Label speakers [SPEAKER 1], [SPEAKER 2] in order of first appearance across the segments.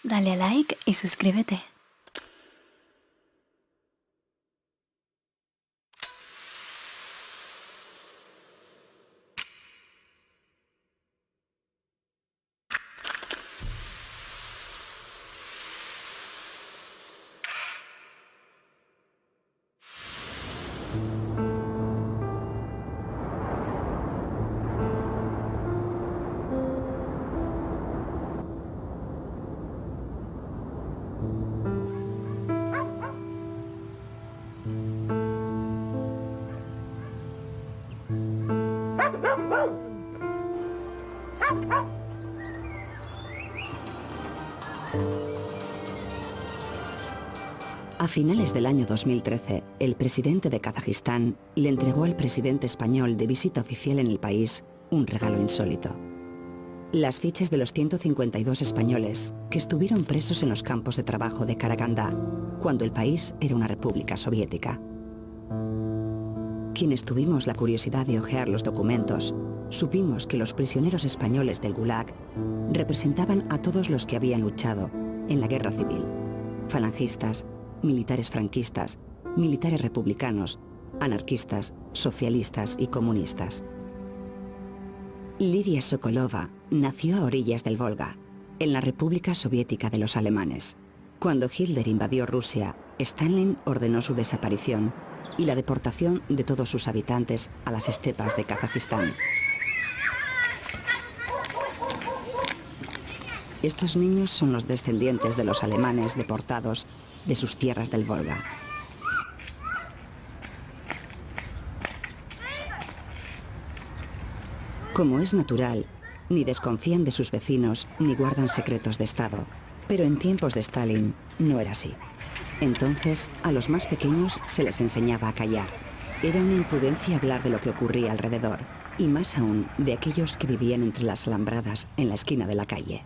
[SPEAKER 1] Dale a like y suscríbete.
[SPEAKER 2] A finales del año 2013, el presidente de Kazajistán le entregó al presidente español de visita oficial en el país un regalo insólito. Las fichas de los 152 españoles que estuvieron presos en los campos de trabajo de Karagandá, cuando el país era una república soviética. Quienes tuvimos la curiosidad de hojear los documentos, supimos que los prisioneros españoles del Gulag representaban a todos los que habían luchado en la guerra civil: falangistas, militares franquistas, militares republicanos, anarquistas, socialistas y comunistas. Lidia Sokolova nació a orillas del Volga, en la República Soviética de los Alemanes. Cuando Hitler invadió Rusia, Stalin ordenó su desaparición y la deportación de todos sus habitantes a las estepas de Kazajistán. Estos niños son los descendientes de los alemanes deportados de sus tierras del Volga. Como es natural, ni desconfían de sus vecinos ni guardan secretos de Estado. Pero en tiempos de Stalin no era así. Entonces, a los más pequeños se les enseñaba a callar. Era una imprudencia hablar de lo que ocurría alrededor, y más aún de aquellos que vivían entre las alambradas en la esquina de la calle.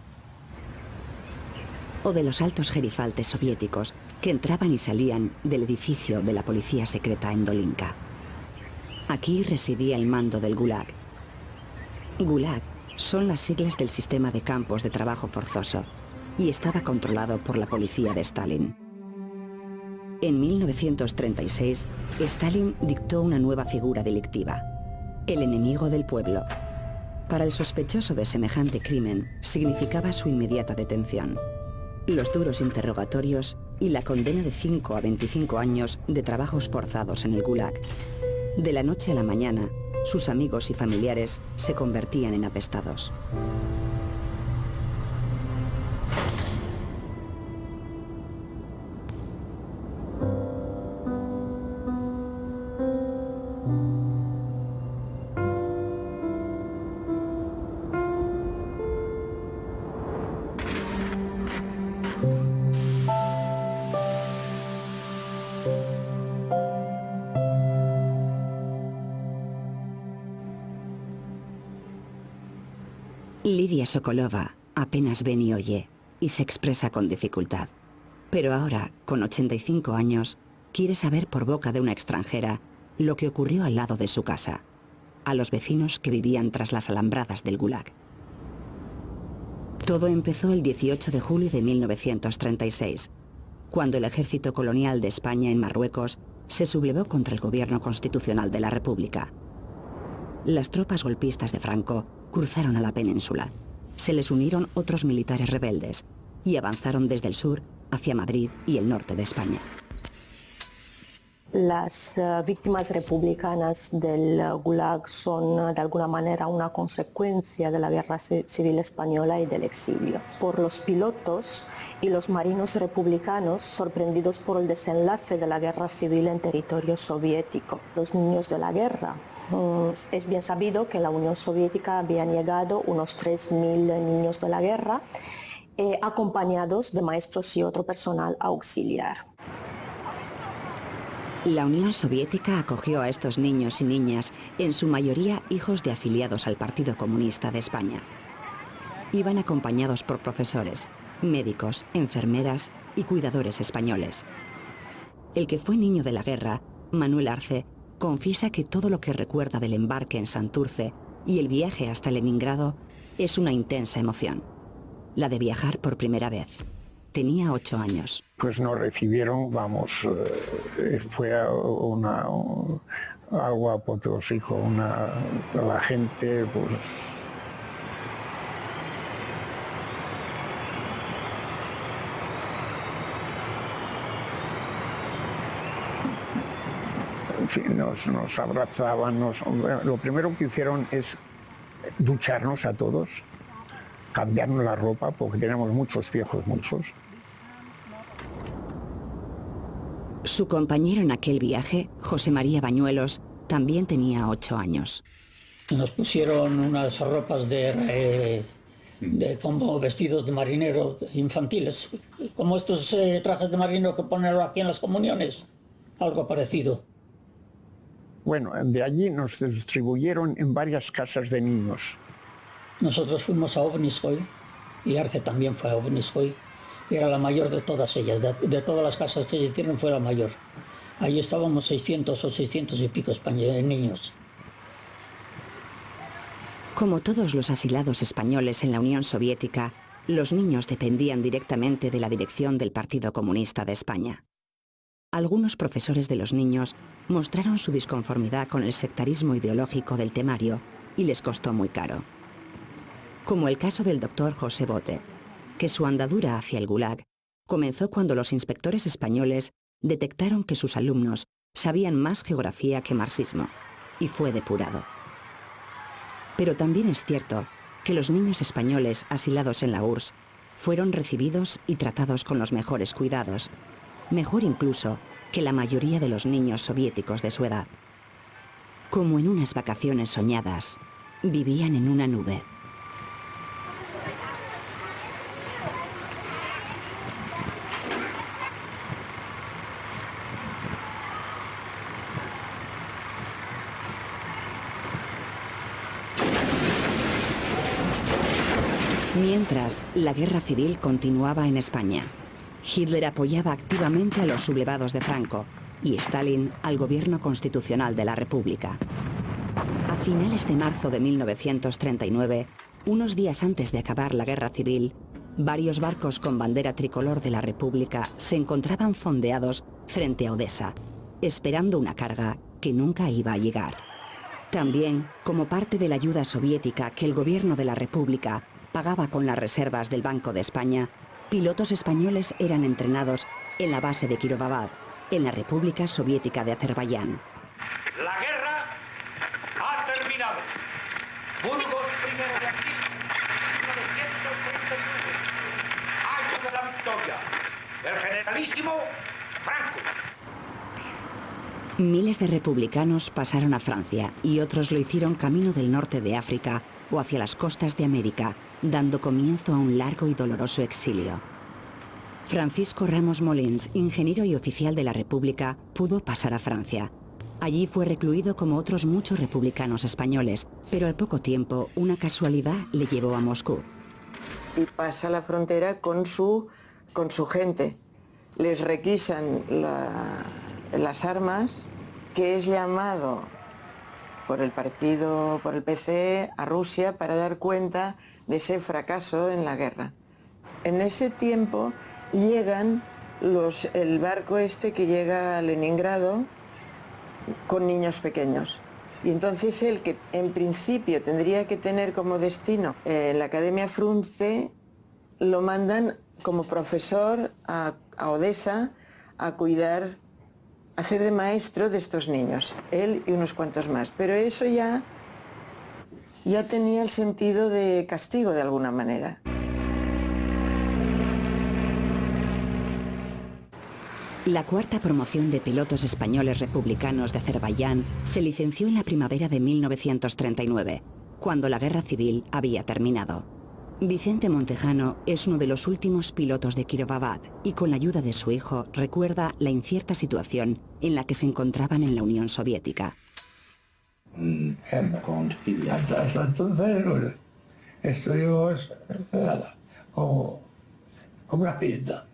[SPEAKER 2] O de los altos gerifaltes soviéticos que entraban y salían del edificio de la policía secreta en Dolinka. Aquí residía el mando del Gulag. Gulag son las siglas del sistema de campos de trabajo forzoso y estaba controlado por la policía de Stalin. En 1936, Stalin dictó una nueva figura delictiva: el enemigo del pueblo. Para el sospechoso de semejante crimen, significaba su inmediata detención, los duros interrogatorios y la condena de 5 a 25 años de trabajos forzados en el Gulag. De la noche a la mañana, sus amigos y familiares se convertían en apestados. Lidia Sokolova apenas ve ni oye y se expresa con dificultad. Pero ahora, con 85 años, quiere saber por boca de una extranjera lo que ocurrió al lado de su casa, a los vecinos que vivían tras las alambradas del Gulag. Todo empezó el 18 de julio de 1936, cuando el ejército colonial de España en Marruecos se sublevó contra el gobierno constitucional de la República. Las tropas golpistas de Franco cruzaron a la península. Se les unieron otros militares rebeldes y avanzaron desde el sur hacia Madrid y el norte de España.
[SPEAKER 3] Las víctimas republicanas del Gulag son de alguna manera una consecuencia de la guerra civil española y del exilio. Por los pilotos y los marinos republicanos sorprendidos por el desenlace de la guerra civil en territorio soviético. Los niños de la guerra. Es bien sabido que en la Unión Soviética habían llegado unos 3.000 niños de la guerra, acompañados de maestros y otro personal auxiliar.
[SPEAKER 2] La Unión Soviética acogió a estos niños y niñas, en su mayoría hijos de afiliados al Partido Comunista de España. Iban acompañados por profesores, médicos, enfermeras y cuidadores españoles. El que fue niño de la guerra, Manuel Arce, confiesa que todo lo que recuerda del embarque en Santurce y el viaje hasta Leningrado es una intensa emoción, la de viajar por primera vez. tenía 8 años.
[SPEAKER 4] Pues nos recibieron, vamos, fue algo apoteósico, la gente, pues... En fin, nos abrazaban, lo primero que hicieron es ducharnos a todos, cambiarnos la ropa, porque teníamos muchos viejos, muchos.
[SPEAKER 2] Su compañero en aquel viaje, José María Bañuelos, también tenía 8 años.
[SPEAKER 5] Nos pusieron unas ropas como vestidos de marinero infantiles, como estos trajes de marinero que ponen aquí en las comuniones, algo parecido.
[SPEAKER 4] Bueno, de allí nos distribuyeron en varias casas de niños.
[SPEAKER 5] Nosotros fuimos a Obninskoy y Arce también fue a Obninskoy, que era la mayor de todas ellas, de todas las casas que hicieron fue la mayor. Allí estábamos 600 o 600 y pico niños.
[SPEAKER 2] Como todos los asilados españoles en la Unión Soviética, los niños dependían directamente de la dirección del Partido Comunista de España. Algunos profesores de los niños mostraron su disconformidad con el sectarismo ideológico del temario y les costó muy caro. Como el caso del doctor José Bote, que su andadura hacia el Gulag comenzó cuando los inspectores españoles detectaron que sus alumnos sabían más geografía que marxismo, y fue depurado. Pero también es cierto que los niños españoles asilados en la URSS fueron recibidos y tratados con los mejores cuidados, mejor incluso que la mayoría de los niños soviéticos de su edad. Como en unas vacaciones soñadas, vivían en una nube. Mientras, la guerra civil continuaba en España. Hitler apoyaba activamente a los sublevados de Franco y Stalin al gobierno constitucional de la República. A finales de marzo de 1939, unos días antes de acabar la guerra civil, varios barcos con bandera tricolor de la República se encontraban fondeados frente a Odessa, esperando una carga que nunca iba a llegar. También, como parte de la ayuda soviética que el gobierno de la República pagaba con las reservas del Banco de España, pilotos españoles eran entrenados en la base de Kirovabad, en la República Soviética de Azerbaiyán.
[SPEAKER 6] La guerra ha terminado. Burgos, 1 de abril de 1939. Año de la victoria. El generalísimo Franco.
[SPEAKER 2] Miles de republicanos pasaron a Francia y otros lo hicieron camino del norte de África o hacia las costas de América, dando comienzo a un largo y doloroso exilio. Francisco Ramos Molins, ingeniero y oficial de la República, pudo pasar a Francia. Allí fue recluido como otros muchos republicanos españoles, pero al poco tiempo una casualidad le llevó a Moscú.
[SPEAKER 7] Y pasa la frontera con su gente. Les requisan las armas, que es llamado por el partido, por el PCE, a Rusia para dar cuenta de ese fracaso en la guerra. En ese tiempo llegan el barco que llega a Leningrado con niños pequeños. Y entonces él, que en principio tendría que tener como destino la Academia Frunze, lo mandan como profesor a Odessa a cuidar, a hacer de maestro de estos niños, él y unos cuantos más. Pero eso ya tenía el sentido de castigo de alguna manera.
[SPEAKER 2] La cuarta promoción de pilotos españoles republicanos de Azerbaiyán se licenció en la primavera de 1939, cuando la guerra civil había terminado. Vicente Montejano es uno de los últimos pilotos de Kirovabad y con la ayuda de su hijo recuerda la incierta situación en la que se encontraban en la Unión Soviética.
[SPEAKER 8] Hasta entonces estuvimos como una pinta.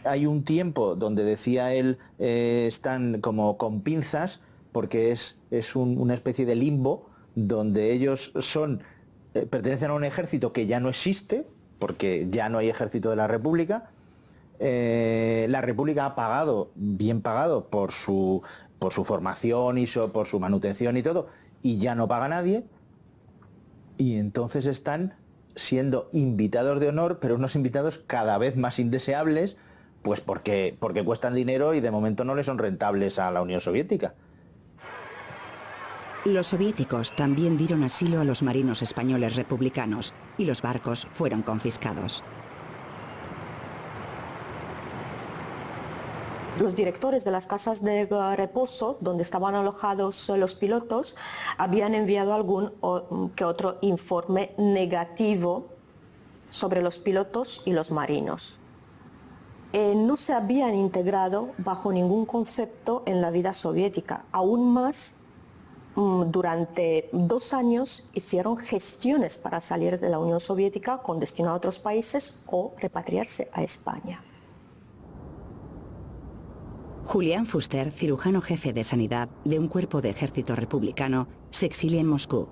[SPEAKER 9] Hay un tiempo donde decía él están como con pinzas porque es una especie de limbo donde ellos pertenecen a un ejército que ya no existe, porque ya no hay ejército de la República. La República ha pagado, bien pagado, por su formación y por su manutención y todo, y ya no paga nadie. Y entonces están siendo invitados de honor, pero unos invitados cada vez más indeseables, pues porque cuestan dinero y de momento no les son rentables a la Unión Soviética.
[SPEAKER 2] Los soviéticos también dieron asilo a los marinos españoles republicanos y los barcos fueron confiscados.
[SPEAKER 3] Los directores de las casas de reposo donde estaban alojados los pilotos habían enviado algún que otro informe negativo sobre los pilotos y los marinos. No se habían integrado bajo ningún concepto en la vida soviética. Aún más, durante 2 años hicieron gestiones para salir de la Unión Soviética con destino a otros países o repatriarse a España.
[SPEAKER 2] Julián Fuster, cirujano jefe de sanidad de un cuerpo de ejército republicano, se exilia en Moscú.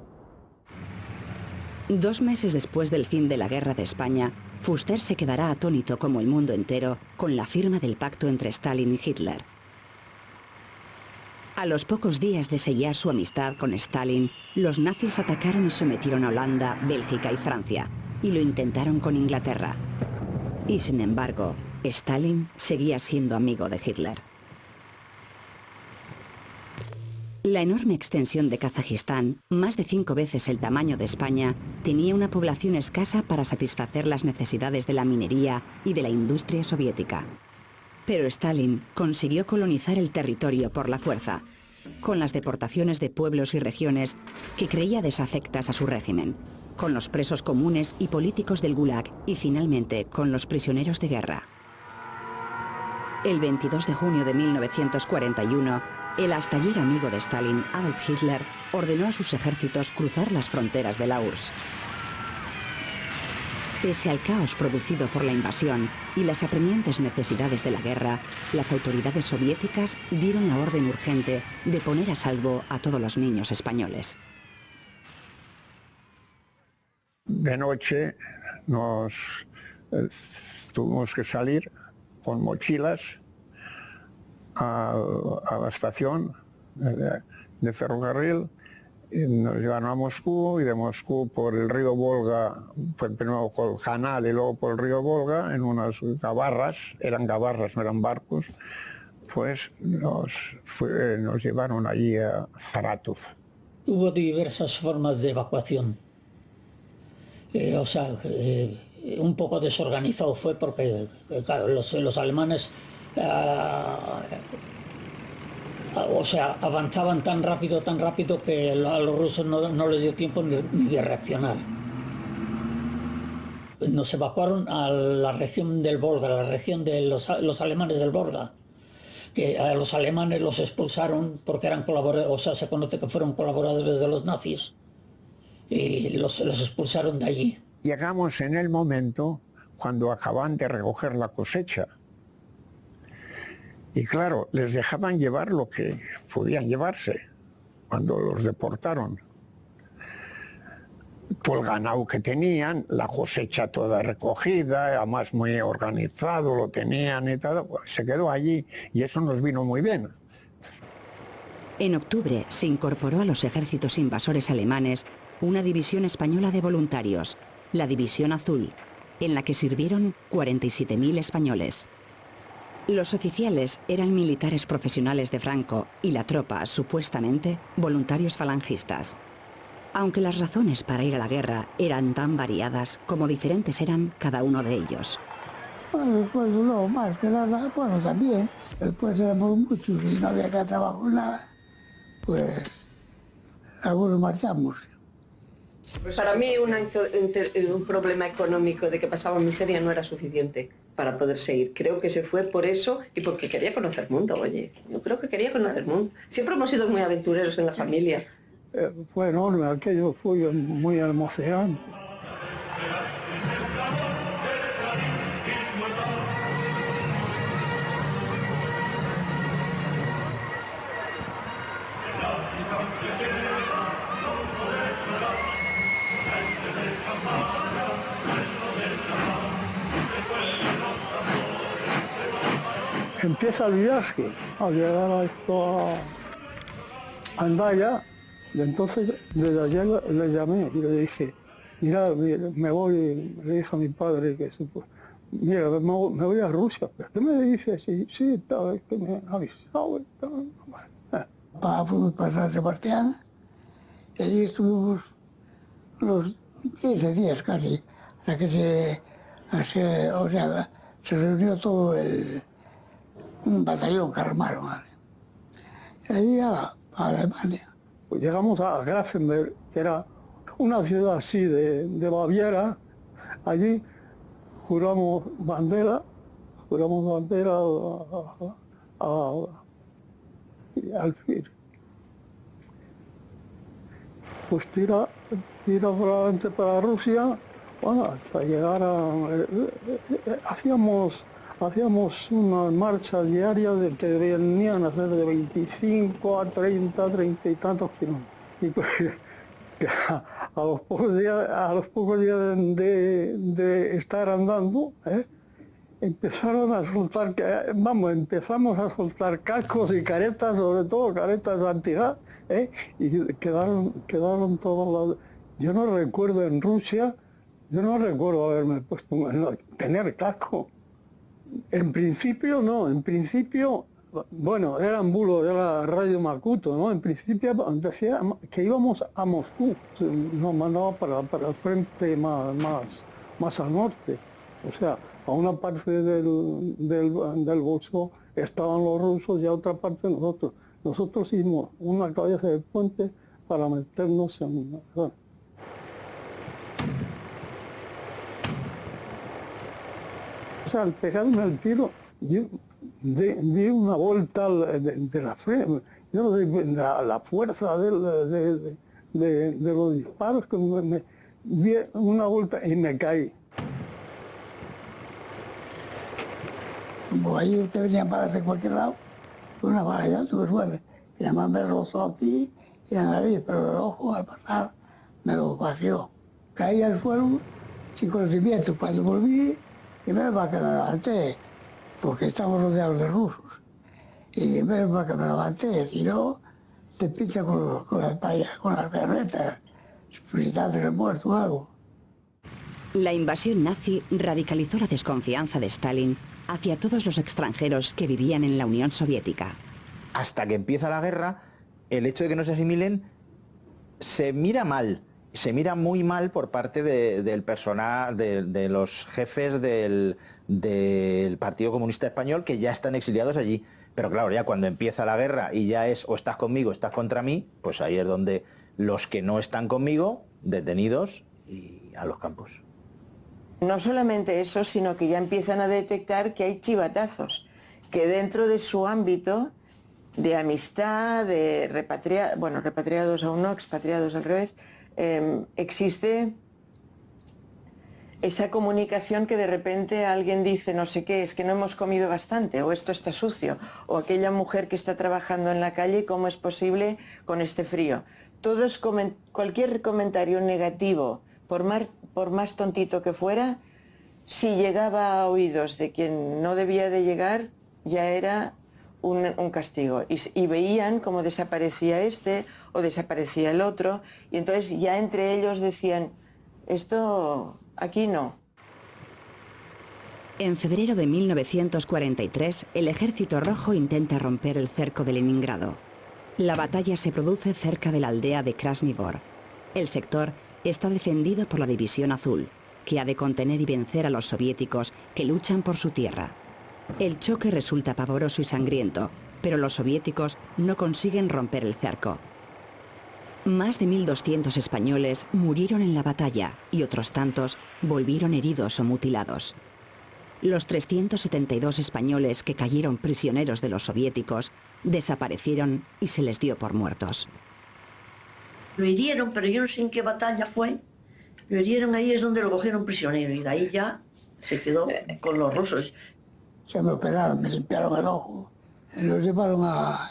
[SPEAKER 2] 2 meses después del fin de la guerra de España, Fuster se quedará atónito como el mundo entero con la firma del pacto entre Stalin y Hitler. A los pocos días de sellar su amistad con Stalin, los nazis atacaron y sometieron a Holanda, Bélgica y Francia, y lo intentaron con Inglaterra. Y sin embargo, Stalin seguía siendo amigo de Hitler. La enorme extensión de Kazajistán, más de 5 veces el tamaño de España, tenía una población escasa para satisfacer las necesidades de la minería y de la industria soviética. Pero Stalin consiguió colonizar el territorio por la fuerza, con las deportaciones de pueblos y regiones que creía desafectas a su régimen, con los presos comunes y políticos del Gulag y finalmente con los prisioneros de guerra. El 22 de junio de 1941, el hasta ayer amigo de Stalin, Adolf Hitler, ordenó a sus ejércitos cruzar las fronteras de la URSS. Pese al caos producido por la invasión y las apremiantes necesidades de la guerra, las autoridades soviéticas dieron la orden urgente de poner a salvo a todos los niños españoles.
[SPEAKER 4] De noche tuvimos que salir con mochilas a la estación de ferrocarril, y nos llevaron a Moscú, y de Moscú por el río Volga, pues primero por el canal y luego por el río Volga, en unas gabarras, eran gabarras, no eran barcos, pues nos llevaron allí a Saratov.
[SPEAKER 5] Hubo diversas formas de evacuación. Un poco desorganizado fue porque, claro, los alemanes avanzaban tan rápido que a los rusos no les dio tiempo ni de reaccionar. Nos evacuaron a la región del Volga, la región de los alemanes del Volga, que a los alemanes los expulsaron porque eran colaboradores, se conoce que fueron colaboradores de los nazis, y los expulsaron de allí.
[SPEAKER 4] Llegamos en el momento cuando acaban de recoger la cosecha. Y claro, les dejaban llevar lo que podían llevarse cuando los deportaron. Todo el ganado que tenían, la cosecha toda recogida, además muy organizado, lo tenían y todo, pues se quedó allí y eso nos vino muy bien.
[SPEAKER 2] En octubre se incorporó a los ejércitos invasores alemanes una división española de voluntarios, la División Azul, en la que sirvieron 47.000 españoles. Los oficiales eran militares profesionales de Franco y la tropa, supuestamente, voluntarios falangistas. Aunque las razones para ir a la guerra eran tan variadas como diferentes eran cada uno de ellos.
[SPEAKER 8] Bueno, pues luego más que nada, bueno, también, después éramos muchos y no había que trabajar nada, pues algunos marchamos.
[SPEAKER 10] Para mí un problema económico de que pasaba miseria no era suficiente para poder seguir. Creo que se fue por eso y porque quería conocer mundo, oye. Yo creo que quería conocer mundo. Siempre hemos sido muy aventureros en la familia.
[SPEAKER 8] Fue enorme, aquello fue muy emocionante. empieza el viaje, al llegar a esto a Hendaya, y entonces desde allá le llamé y le dije, mira, me voy, le dije a mi padre que mira, me voy a Rusia. ¿Pero qué me dices? Sí, tal, que me ha avisado. Fuimos para San Sebastián y allí estuvimos unos 15 días casi, hasta que se reunió todo un batallón que armaron. Y allí a Alemania. Pues llegamos a Grafenberg, que era una ciudad así de Baviera. Allí juramos bandera al fin. Pues tira probablemente para Rusia, bueno, hasta llegar hacíamos una marcha diaria que venían a ser de 25 a 30 y tantos kilómetros. Y pues, a los pocos días de estar andando, empezamos a soltar cascos y caretas, sobre todo caretas de antigas, y quedaron todas las... Yo no recuerdo en Rusia, haberme puesto, tener casco. En principio no, bueno, eran bulos, era Radio Makuto, ¿no? En principio decía que íbamos a Moscú, nos mandaba para el frente más al norte. O sea, a una parte del Volgo estaban los rusos y a otra parte nosotros. Nosotros hicimos una cabeza de puente para meternos en... O sea, al pegarme el tiro, yo di una vuelta de la frente. Yo no sé, la fuerza de los disparos, que me di una vuelta y me caí. Como ahí usted venía a pararse de cualquier lado, una bala ya tuve suerte. Y nada más me rozó aquí y la nariz, pero el ojo al pasar me lo vació. Caí al suelo sin conocimiento. Cuando volví, y menos mal que me levanté, porque estamos rodeados de rusos. Y menos mal que me levanté, si no, te pincha con las perretas, gritando el muerto o algo.
[SPEAKER 2] La invasión nazi radicalizó la desconfianza de Stalin hacia todos los extranjeros que vivían en la Unión Soviética.
[SPEAKER 9] Hasta que empieza la guerra, el hecho de que no se asimilen se mira mal. Se mira muy mal por parte del personal, de los jefes del Partido Comunista Español, que ya están exiliados allí. Pero claro, ya cuando empieza la guerra y ya es o estás conmigo o estás contra mí, pues ahí es donde los que no están conmigo, detenidos y a los campos.
[SPEAKER 7] No solamente eso, sino que ya empiezan a detectar que hay chivatazos, que dentro de su ámbito de amistad, de repatriados aún no, expatriados al revés, existe esa comunicación que de repente alguien dice no sé qué, es que no hemos comido bastante, o esto está sucio, o aquella mujer que está trabajando en la calle, ¿cómo es posible con este frío? Cualquier comentario negativo, por más tontito que fuera, si llegaba a oídos de quien no debía de llegar, ya era un castigo. Y veían cómo desaparecía este o desaparecía el otro, y entonces ya entre ellos decían, esto aquí no.
[SPEAKER 2] En febrero de 1943, el Ejército Rojo intenta romper el cerco de Leningrado. La batalla se produce cerca de la aldea de Krasny Bor. El sector está defendido por la División Azul, que ha de contener y vencer a los soviéticos que luchan por su tierra. El choque resulta pavoroso y sangriento, pero los soviéticos no consiguen romper el cerco. Más de 1.200 españoles murieron en la batalla y otros tantos volvieron heridos o mutilados. Los 372 españoles que cayeron prisioneros de los soviéticos desaparecieron y se les dio por muertos.
[SPEAKER 11] Lo hirieron, pero yo no sé en qué batalla fue. Lo hirieron ahí, es donde lo cogieron prisionero, y de ahí ya se quedó con los rusos.
[SPEAKER 8] Se me operaron, me limpiaron el ojo. Los llevaron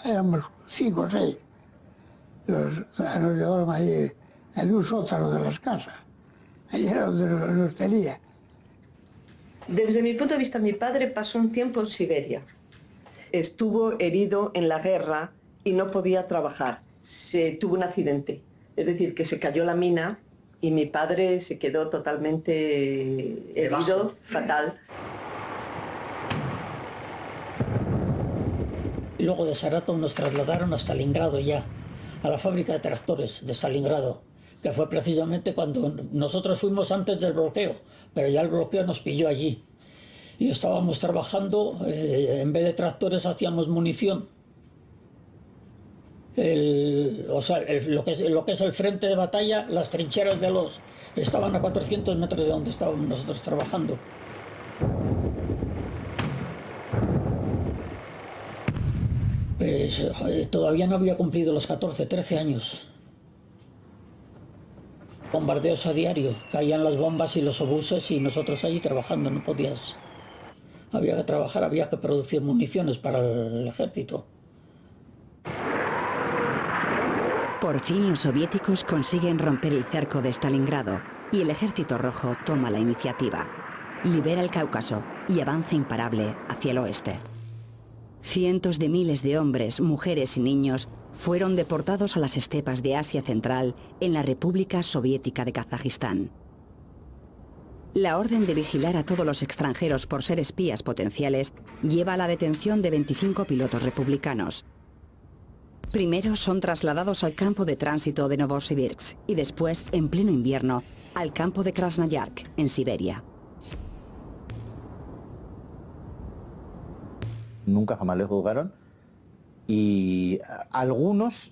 [SPEAKER 8] éramos 5 o 6. Nos llevaron ahí en un sótano de las casas. Ahí era donde nos tenía.
[SPEAKER 10] Desde mi punto de vista, mi padre pasó un tiempo en Siberia. estuvo herido en la guerra y no podía trabajar. Tuvo un accidente, es decir, que se cayó la mina y mi padre se quedó totalmente herido, fatal.
[SPEAKER 5] Y luego de Saratov nos trasladaron a Stalingrado ya, a la fábrica de tractores de Stalingrado, que fue precisamente cuando nosotros fuimos antes del bloqueo, pero ya el bloqueo nos pilló allí. Y estábamos trabajando, en vez de tractores hacíamos munición. Lo que es el frente de batalla, las trincheras estaban a 400 metros de donde estábamos nosotros trabajando. Pues, todavía no había cumplido los 14, 13 años. Bombardeos a diario, caían las bombas y los obuses y nosotros allí trabajando, no podías. Había que trabajar, había que producir municiones para el ejército.
[SPEAKER 2] Por fin los soviéticos consiguen romper el cerco de Stalingrado y el Ejército Rojo toma la iniciativa. Libera el Cáucaso y avanza imparable hacia el oeste. Cientos de miles de hombres, mujeres y niños fueron deportados a las estepas de Asia Central en la República Soviética de Kazajistán. La orden de vigilar a todos los extranjeros por ser espías potenciales lleva a la detención de 25 pilotos republicanos. Primero son trasladados al campo de tránsito de Novosibirsk y después, en pleno invierno, al campo de Krasnoyarsk, en Siberia.
[SPEAKER 9] Nunca jamás les juzgaron y a algunos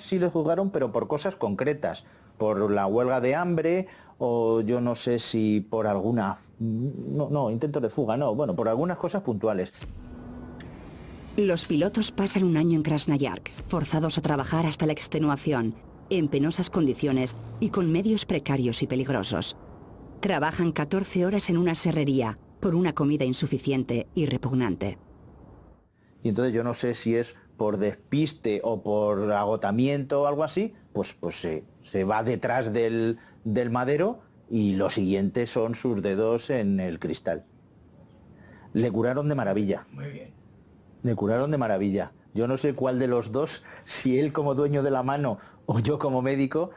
[SPEAKER 9] sí les juzgaron, pero por cosas concretas, por la huelga de hambre o yo no sé si por alguna... No, intentos de fuga, no, bueno, por algunas cosas puntuales.
[SPEAKER 2] Los pilotos pasan un año en Krasnoyarsk, forzados a trabajar hasta la extenuación, en penosas condiciones y con medios precarios y peligrosos. Trabajan 14 horas en una serrería por una comida insuficiente y repugnante.
[SPEAKER 9] Y entonces yo no sé si es por despiste o por agotamiento o algo así, pues se va detrás del madero y lo siguiente son sus dedos en el cristal. Le curaron de maravilla.
[SPEAKER 5] Muy bien.
[SPEAKER 9] Le curaron de maravilla. Yo no sé cuál de los dos, si él como dueño de la mano o yo como médico,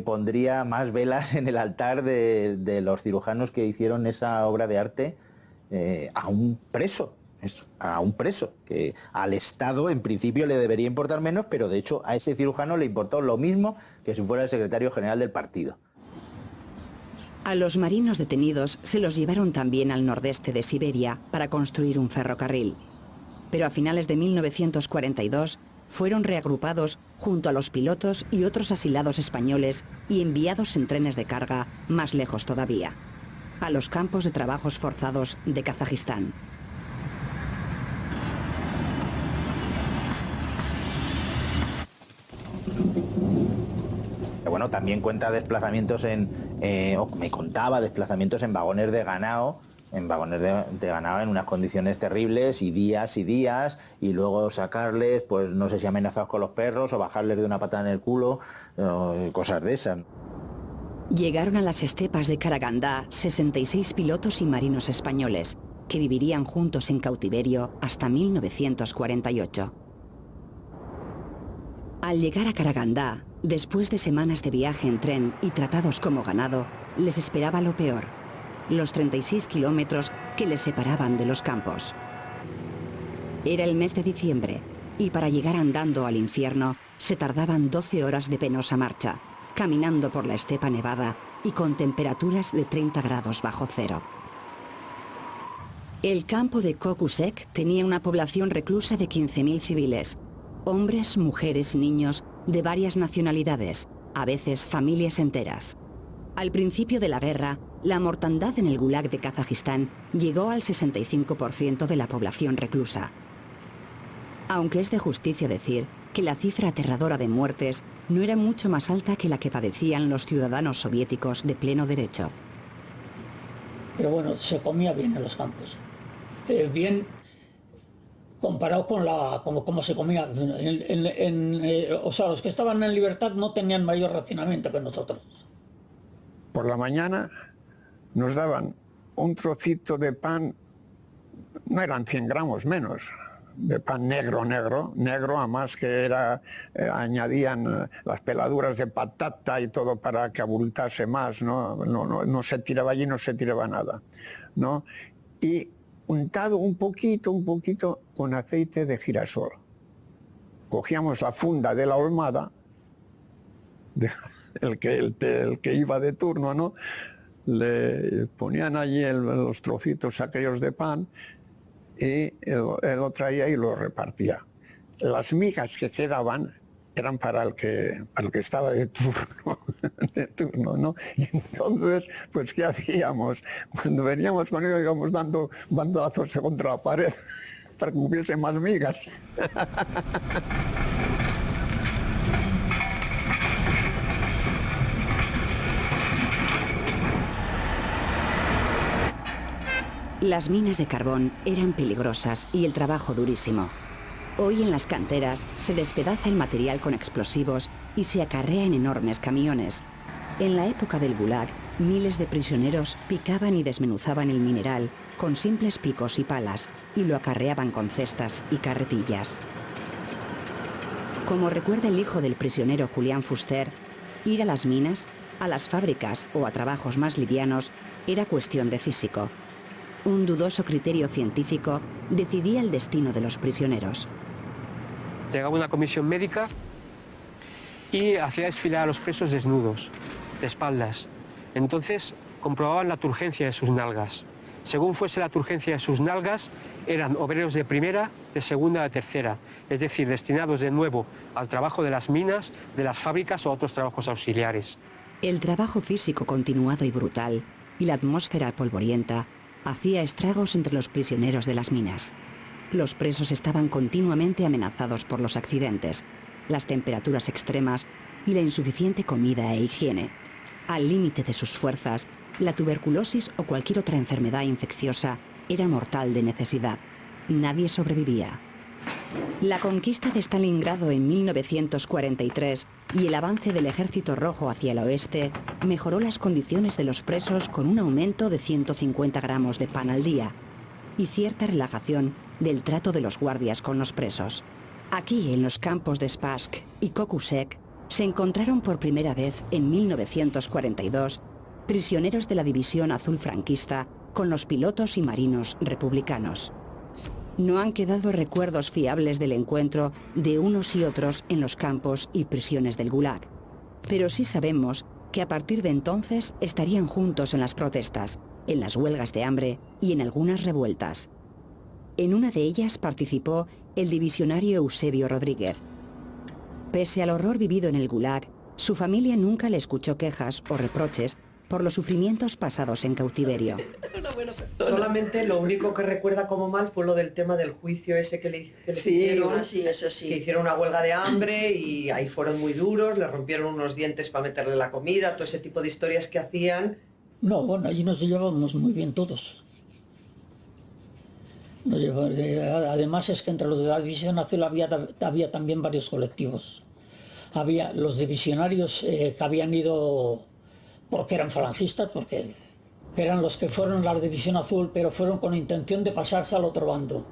[SPEAKER 9] pondría más velas en el altar de los cirujanos que hicieron esa obra de arte a un preso. A un preso, que al Estado en principio le debería importar menos, pero de hecho a ese cirujano le importó lo mismo que si fuera el secretario general del partido.
[SPEAKER 2] A los marinos detenidos se los llevaron también al nordeste de Siberia para construir un ferrocarril. Pero a finales de 1942 fueron reagrupados junto a los pilotos y otros asilados españoles y enviados en trenes de carga más lejos todavía, a los campos de trabajos forzados de Kazajistán.
[SPEAKER 9] Bueno, también cuenta desplazamientos me contaba desplazamientos en vagones de ganado, en unas condiciones terribles y días, y luego sacarles, pues no sé si amenazados con los perros o bajarles de una patada en el culo, cosas de esas.
[SPEAKER 2] Llegaron a las estepas de Karagandá 66 pilotos y marinos españoles, que vivirían juntos en cautiverio hasta 1948. Al llegar a Karagandá, después de semanas de viaje en tren y tratados como ganado, les esperaba lo peor: los 36 kilómetros que les separaban de los campos. Era el mes de diciembre, y para llegar andando al infierno se tardaban 12 horas de penosa marcha, caminando por la estepa nevada y con temperaturas de 30 grados bajo cero. El campo de Kokusek tenía una población reclusa de 15.000 civiles, hombres, mujeres y niños de varias nacionalidades, a veces familias enteras. Al principio de la guerra, la mortandad en el Gulag de Kazajistán llegó al 65% de la población reclusa. Aunque es de justicia decir que la cifra aterradora de muertes no era mucho más alta que la que padecían los ciudadanos soviéticos de pleno derecho.
[SPEAKER 5] Pero bueno, se comía bien en los campos. Bien comparado con cómo se comía. O sea, los que estaban en libertad no tenían mayor racionamiento que nosotros.
[SPEAKER 4] Por la mañana nos daban un trocito de pan, no eran 100 gramos, menos, de pan negro, además que era, añadían las peladuras de patata y todo para que abultase más, no se tiraba allí, no se tiraba nada, ¿no? Y untado un poquito con aceite de girasol. Cogíamos la funda de la ahumada, el que iba de turno, ¿no? Le ponían allí los trocitos aquellos de pan y él lo traía y lo repartía. Las migas que quedaban eran para el que estaba de turno, ¿no? Y entonces, pues, ¿qué hacíamos? Cuando veníamos con ellos íbamos dando bandazos contra la pared para que hubiese más migas.
[SPEAKER 2] Las minas de carbón eran peligrosas y el trabajo durísimo. Hoy en las canteras se despedaza el material con explosivos y se acarrea en enormes camiones. En la época del Gulag, miles de prisioneros picaban y desmenuzaban el mineral con simples picos y palas y lo acarreaban con cestas y carretillas. Como recuerda el hijo del prisionero Julián Fuster, ir a las minas, a las fábricas o a trabajos más livianos era cuestión de físico. Un dudoso criterio científico decidía el destino de los prisioneros.
[SPEAKER 12] Llegaba una comisión médica y hacía desfilar a los presos desnudos, de espaldas. Entonces comprobaban la turgencia de sus nalgas. Según fuese la turgencia de sus nalgas, eran obreros de primera, de segunda, de tercera, es decir, destinados de nuevo al trabajo de las minas, de las fábricas o otros trabajos auxiliares.
[SPEAKER 2] El trabajo físico continuado y brutal y la atmósfera polvorienta hacía estragos entre los prisioneros de las minas. Los presos estaban continuamente amenazados por los accidentes, las temperaturas extremas y la insuficiente comida e higiene. Al límite de sus fuerzas, la tuberculosis o cualquier otra enfermedad infecciosa era mortal de necesidad. Nadie sobrevivía. La conquista de Stalingrado en 1943 y el avance del Ejército Rojo hacia el oeste mejoró las condiciones de los presos con un aumento de 150 gramos de pan al día y cierta relajación del trato de los guardias con los presos. Aquí, en los campos de Spassk y Kokusek, se encontraron por primera vez en 1942 prisioneros de la División Azul franquista con los pilotos y marinos republicanos. No han quedado recuerdos fiables del encuentro de unos y otros en los campos y prisiones del Gulag, pero sí sabemos que a partir de entonces estarían juntos en las protestas, en las huelgas de hambre y en algunas revueltas. En una de ellas participó el divisionario Eusebio Rodríguez. Pese al horror vivido en el Gulag, su familia nunca le escuchó quejas o reproches por los sufrimientos pasados en cautiverio.
[SPEAKER 10] Solamente lo único que recuerda como mal fue lo del tema del juicio ese que le hicieron,
[SPEAKER 11] sí, eso sí.
[SPEAKER 10] Que hicieron una huelga de hambre y ahí fueron muy duros, le rompieron unos dientes para meterle la comida, todo ese tipo de historias que hacían.
[SPEAKER 5] No, bueno, allí nos llevábamos muy bien todos. Además es que entre los de la División Azul había también varios colectivos. Había los divisionarios que habían ido porque eran falangistas, porque eran los que fueron a la División Azul, pero fueron con intención de pasarse al otro bando.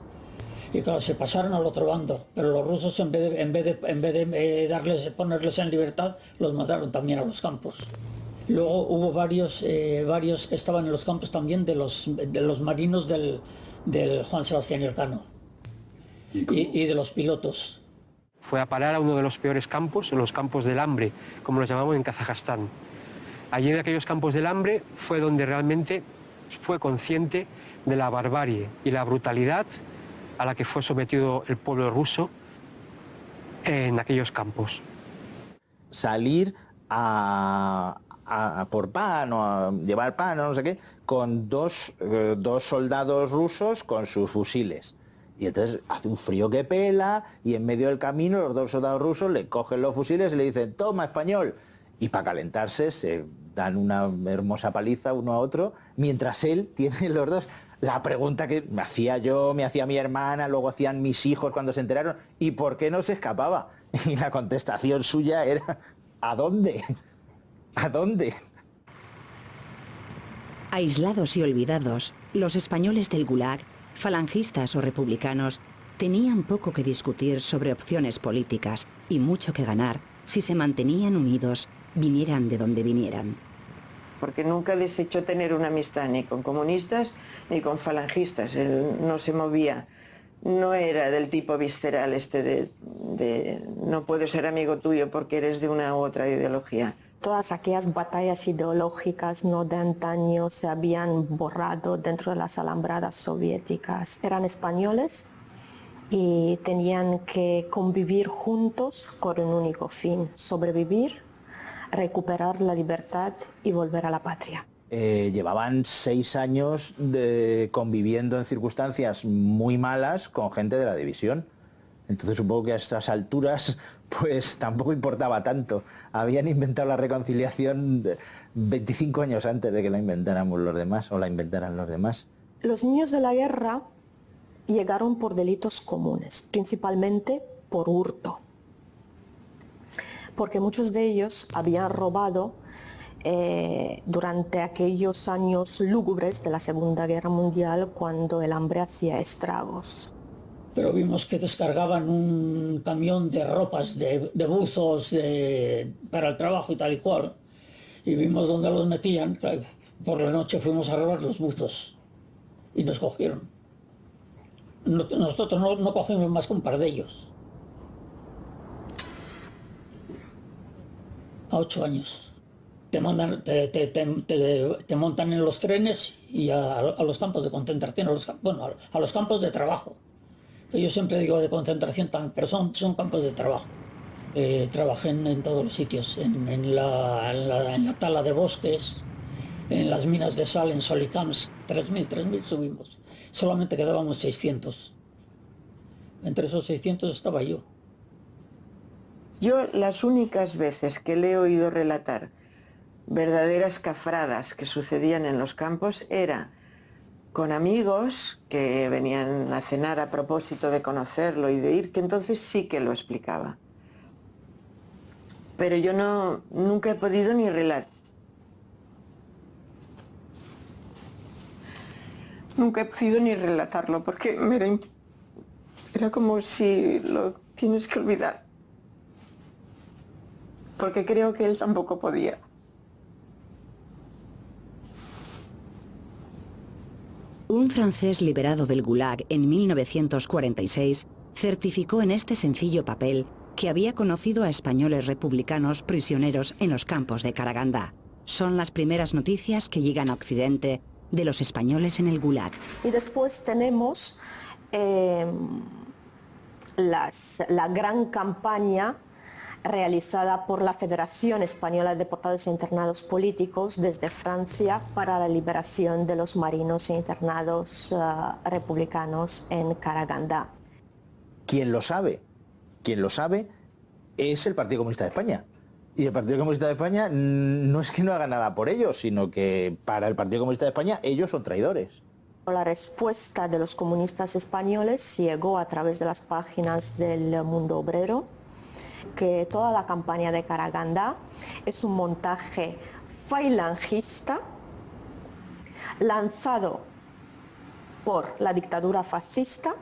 [SPEAKER 5] Y claro, se pasaron al otro bando, pero los rusos en vez de ponerles en libertad, los mataron también a los campos. Luego hubo varios que estaban en los campos también de los marinos del Juan Sebastián Elcano y de los pilotos.
[SPEAKER 12] Fue a parar a uno de los peores campos, los campos del hambre, como los llamamos en Kazajstán. Allí en aquellos campos del hambre fue donde realmente fue consciente de la barbarie y la brutalidad a la que fue sometido el pueblo ruso en aquellos campos.
[SPEAKER 9] Salir a por pan o a llevar pan o no sé qué, con dos soldados rusos con sus fusiles. Y entonces hace un frío que pela y en medio del camino los dos soldados rusos le cogen los fusiles y le dicen «Toma, español». Y para calentarse se dan una hermosa paliza uno a otro, mientras él tiene los dos. La pregunta que me hacía yo, me hacía mi hermana, luego hacían mis hijos cuando se enteraron, ¿y por qué no se escapaba? Y la contestación suya era ¿a dónde? ¿A dónde?
[SPEAKER 2] Aislados y olvidados, los españoles del Gulag, falangistas o republicanos, tenían poco que discutir sobre opciones políticas y mucho que ganar si se mantenían unidos, vinieran de donde vinieran.
[SPEAKER 7] Porque nunca desechó tener una amistad ni con comunistas ni con falangistas. Él no se movía, no era del tipo visceral de no puedo ser amigo tuyo porque eres de una u otra ideología.
[SPEAKER 3] Todas aquellas batallas ideológicas no de antaño se habían borrado dentro de las alambradas soviéticas. Eran españoles y tenían que convivir juntos con un único fin: sobrevivir, recuperar la libertad y volver a la patria.
[SPEAKER 9] Llevaban 6 años conviviendo en circunstancias muy malas con gente de la división. Entonces supongo que a estas alturas pues tampoco importaba tanto. Habían inventado la reconciliación 25 años antes de que la inventáramos los demás, o la inventaran los demás.
[SPEAKER 3] Los niños de la guerra llegaron por delitos comunes, principalmente por hurto, porque muchos de ellos habían robado durante aquellos años lúgubres de la Segunda Guerra Mundial, cuando el hambre hacía estragos.
[SPEAKER 5] Pero vimos que descargaban un camión de ropas, de buzos para el trabajo y tal y cual, y vimos dónde los metían. Por la noche fuimos a robar los buzos y nos cogieron. Nosotros no cogimos más que un par de ellos. A 8 años. Te montan en los trenes y a los campos de concentración, a los campos de trabajo. Yo siempre digo de concentración, pero son campos de trabajo. Trabajé en todos los sitios, en la tala de bosques, en las minas de sal, en Solicams. 3.000 subimos. Solamente quedábamos 600. Entre esos 600 estaba yo.
[SPEAKER 7] Yo las únicas veces que le he oído relatar verdaderas cafradas que sucedían en los campos era con amigos que venían a cenar a propósito de conocerlo y de ir, que entonces sí que lo explicaba. Pero yo nunca he podido ni relatar. Nunca he podido ni relatarlo porque era como si lo tienes que olvidar. Porque creo que él tampoco podía.
[SPEAKER 2] Un francés liberado del Gulag en 1946 certificó en este sencillo papel que había conocido a españoles republicanos prisioneros en los campos de Karagandá. Son las primeras noticias que llegan a Occidente de los españoles en el Gulag.
[SPEAKER 3] Y después tenemos la gran campaña realizada por la Federación Española de Deportados e Internados Políticos desde Francia para la liberación de los marinos e internados republicanos en Karagandá.
[SPEAKER 9] ¿Quién lo sabe? Quien lo sabe es el Partido Comunista de España. Y el Partido Comunista de España no es que no haga nada por ellos, sino que para el Partido Comunista de España ellos son traidores.
[SPEAKER 3] La respuesta de los comunistas españoles llegó a través de las páginas del Mundo Obrero, que toda la campaña de Karagandá es un montaje falangista lanzado por la dictadura fascista,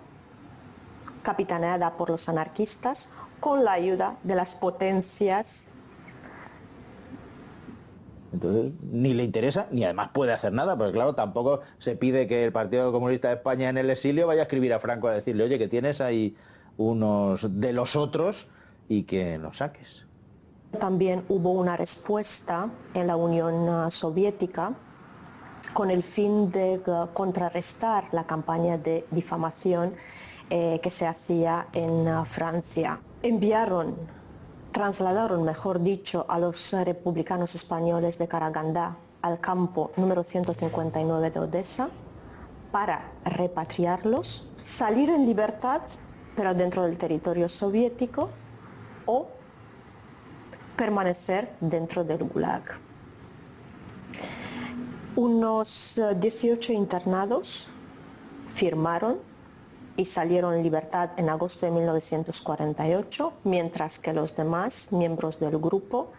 [SPEAKER 3] capitaneada por los anarquistas, con la ayuda de las potencias.
[SPEAKER 9] Entonces ni le interesa, ni además puede hacer nada, porque claro, tampoco se pide que el Partido Comunista de España en el exilio vaya a escribir a Franco a decirle, oye, que tienes ahí unos de los otros y que los saques.
[SPEAKER 3] También hubo una respuesta en la Unión Soviética con el fin de contrarrestar la campaña de difamación que se hacía en Francia. Trasladaron, mejor dicho, a los republicanos españoles de Karagandá al campo número 159 de Odessa para repatriarlos, salir en libertad, pero dentro del territorio soviético, o permanecer dentro del Gulag. Unos 18 internados firmaron y salieron en libertad en agosto de 1948, mientras que los demás miembros del grupo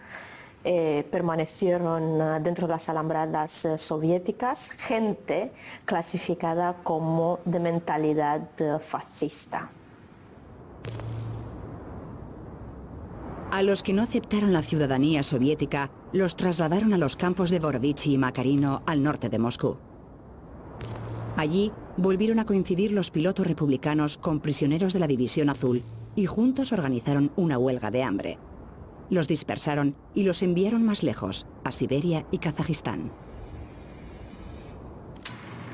[SPEAKER 3] permanecieron dentro de las alambradas soviéticas, gente clasificada como de mentalidad fascista.
[SPEAKER 2] A los que no aceptaron la ciudadanía soviética, los trasladaron a los campos de Borodichy y Makarino, al norte de Moscú. Allí volvieron a coincidir los pilotos republicanos con prisioneros de la División Azul y juntos organizaron una huelga de hambre. Los dispersaron y los enviaron más lejos, a Siberia y Kazajistán.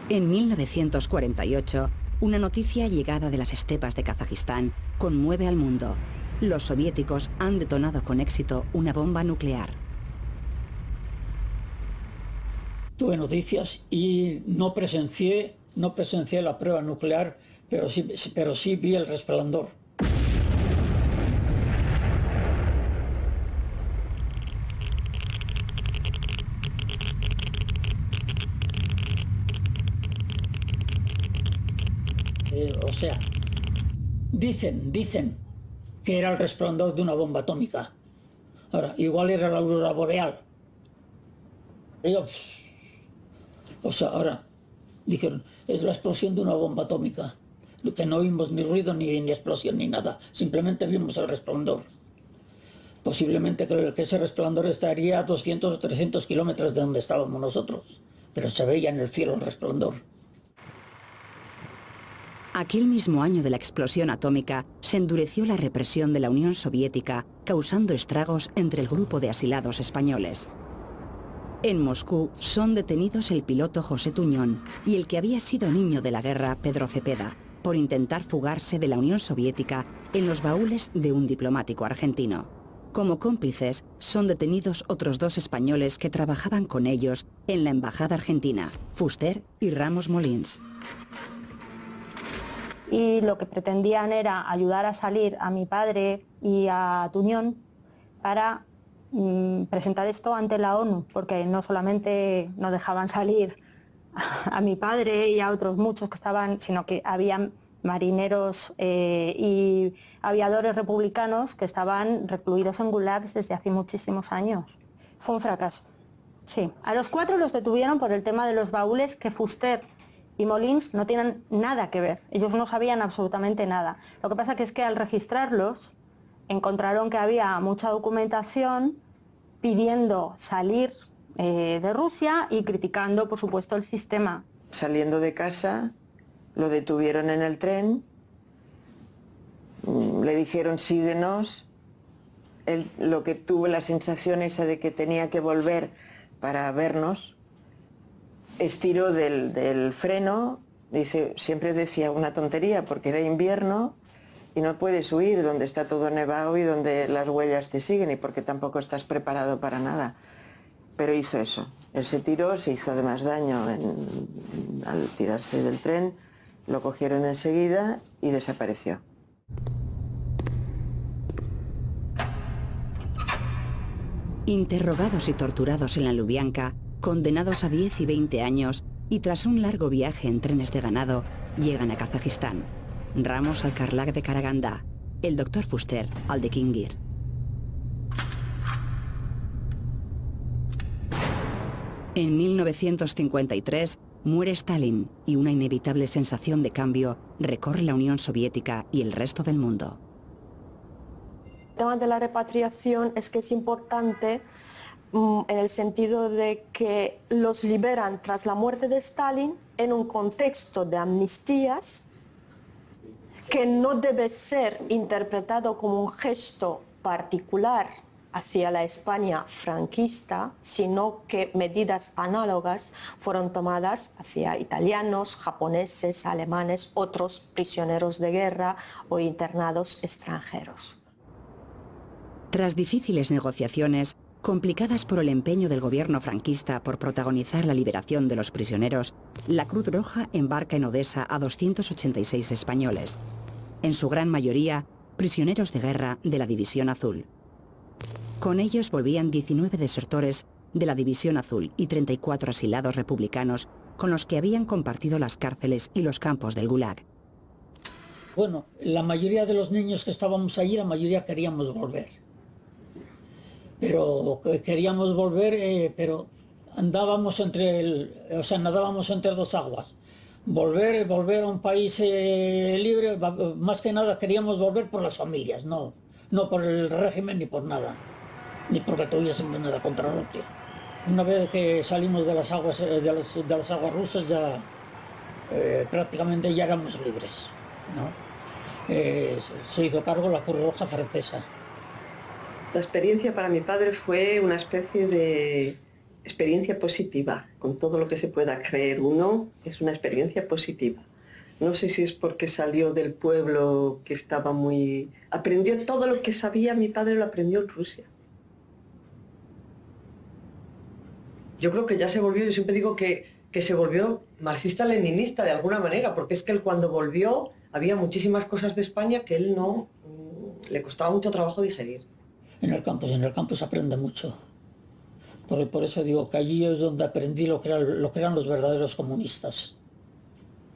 [SPEAKER 2] En 1948, una noticia llegada de las estepas de Kazajistán conmueve al mundo. Los soviéticos han detonado con éxito una bomba nuclear.
[SPEAKER 5] Tuve noticias y no presencié la prueba nuclear, pero sí vi el resplandor. O sea, dicen que era el resplandor de una bomba atómica. Ahora, igual era la aurora boreal. Ahora dijeron, es la explosión de una bomba atómica. Que no vimos ni ruido, ni explosión, ni nada. Simplemente vimos el resplandor. Posiblemente creo que ese resplandor estaría a 200 o 300 kilómetros de donde estábamos nosotros. Pero se veía en el cielo el resplandor.
[SPEAKER 2] Aquel mismo año de la explosión atómica se endureció la represión de la Unión Soviética, causando estragos entre el grupo de asilados españoles. En Moscú son detenidos el piloto José Tuñón y el que había sido niño de la guerra, Pedro Cepeda, por intentar fugarse de la Unión Soviética en los baúles de un diplomático argentino. Como cómplices son detenidos otros 2 españoles que trabajaban con ellos en la embajada argentina, Fuster y Ramos Molins.
[SPEAKER 3] Y lo que pretendían era ayudar a salir a mi padre y a Tuñón para presentar esto ante la ONU, porque no solamente no dejaban salir a mi padre y a otros muchos que estaban, sino que había marineros y aviadores republicanos que estaban recluidos en gulags desde hace muchísimos años. Fue un fracaso, sí. A los 4 los detuvieron por el tema de los baúles, que Fuster y Molins no tienen nada que ver. Ellos no sabían absolutamente nada. Lo que pasa que es que al registrarlos encontraron que había mucha documentación pidiendo salir de Rusia y criticando, por supuesto, el sistema.
[SPEAKER 7] Saliendo de casa, lo detuvieron en el tren, le dijeron síguenos. Él, lo que tuvo la sensación esa de que tenía que volver para vernos, estiró del freno, dice, siempre decía una tontería porque era invierno y no puedes huir donde está todo nevado y donde las huellas te siguen y porque tampoco estás preparado para nada. Pero hizo eso, él se tiró, se hizo además daño al tirarse del tren, lo cogieron enseguida y desapareció.
[SPEAKER 2] Interrogados y torturados en la Lubyanka, condenados a 10 y 20 años y tras un largo viaje en trenes de ganado, llegan a Kazajistán. Ramos al Karlak de Karagandá, el doctor Fuster al de Kingir. En 1953 muere Stalin y una inevitable sensación de cambio recorre la Unión Soviética y el resto del mundo.
[SPEAKER 3] El tema de la repatriación es que es importante en el sentido de que los liberan tras la muerte de Stalin en un contexto de amnistías que no debe ser interpretado como un gesto particular hacia la España franquista, sino que medidas análogas fueron tomadas hacia italianos, japoneses, alemanes, otros prisioneros de guerra o internados extranjeros.
[SPEAKER 2] Tras difíciles negociaciones, complicadas por el empeño del gobierno franquista por protagonizar la liberación de los prisioneros, la Cruz Roja embarca en Odessa a 286 españoles, en su gran mayoría prisioneros de guerra de la División Azul. Con ellos volvían 19 desertores de la División Azul y 34 asilados republicanos con los que habían compartido las cárceles y los campos del Gulag.
[SPEAKER 5] Bueno, la mayoría de los niños que estábamos allí, la mayoría queríamos volver. Pero queríamos volver, pero andábamos nadábamos entre 2 aguas. volver a un país libre, más que nada queríamos volver por las familias, no por el régimen ni por nada, ni porque tuviésemos nada contra Rusia. Una vez que salimos de las aguas rusas ya prácticamente ya éramos libres, ¿no? Se hizo cargo la Cruz Roja francesa.
[SPEAKER 10] La experiencia para mi padre fue una especie de experiencia positiva, con todo lo que se pueda creer uno, es una experiencia positiva. No sé si es porque salió del pueblo que estaba muy... Aprendió todo lo que sabía, mi padre lo aprendió en Rusia.
[SPEAKER 13] Yo creo que ya se volvió, yo siempre digo que se volvió marxista-leninista de alguna manera, porque es que él cuando volvió había muchísimas cosas de España que él no... le costaba mucho trabajo digerir.
[SPEAKER 5] En el campus se aprende mucho. Por eso digo que allí es donde aprendí lo que eran los verdaderos comunistas.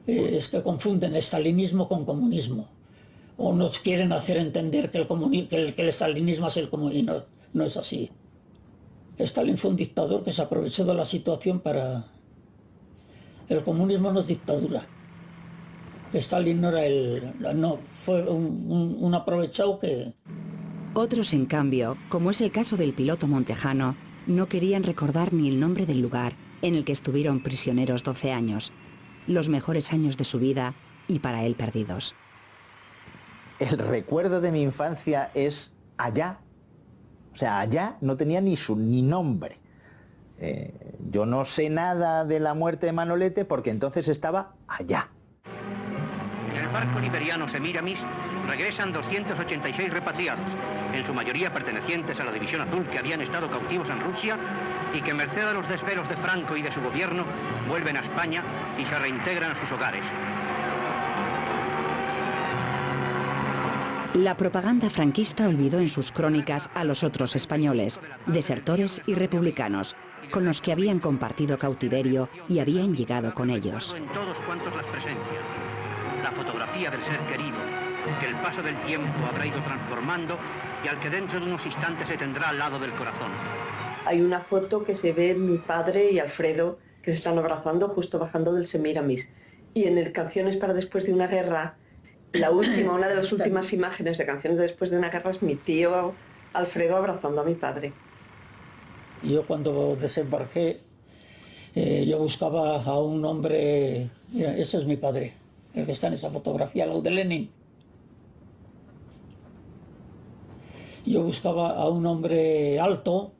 [SPEAKER 5] Es que confunden estalinismo con comunismo. O nos quieren hacer entender que el estalinismo es el comunismo. No es así. Stalin fue un dictador que se aprovechó de la situación para... El comunismo no es dictadura. Stalin no era fue un aprovechado que...
[SPEAKER 2] Otros, en cambio, como es el caso del piloto montejano, no querían recordar ni el nombre del lugar en el que estuvieron prisioneros 12 años, los mejores años de su vida y para él perdidos.
[SPEAKER 9] El recuerdo de mi infancia es allá. O sea, allá no tenía ni nombre. Yo no sé nada de la muerte de Manolete porque entonces estaba allá.
[SPEAKER 14] En el barco liberiano Semiramis regresan 286 repatriados, en su mayoría pertenecientes a la División Azul que habían estado cautivos en Rusia y que, merced a los desvelos de Franco y de su gobierno, vuelven a España y se reintegran a sus hogares.
[SPEAKER 2] La propaganda franquista olvidó en sus crónicas a los otros españoles, desertores y republicanos, con los que habían compartido cautiverio y habían llegado con ellos.
[SPEAKER 14] En todos cuantos las presencian. La fotografía del ser querido, que el paso del tiempo habrá ido transformando y al que dentro de unos instantes se tendrá al lado del corazón.
[SPEAKER 10] Hay una foto que se ve mi padre y Alfredo que se están abrazando justo bajando del Semiramis. Y en el Canciones para después de una guerra, una de las últimas imágenes de Canciones de después de una guerra es mi tío Alfredo abrazando a mi padre.
[SPEAKER 5] Yo cuando desembarqué, yo buscaba a un hombre, mira, ese es mi padre, el que está en esa fotografía, al lado de Lenin. Yo buscaba a un hombre alto,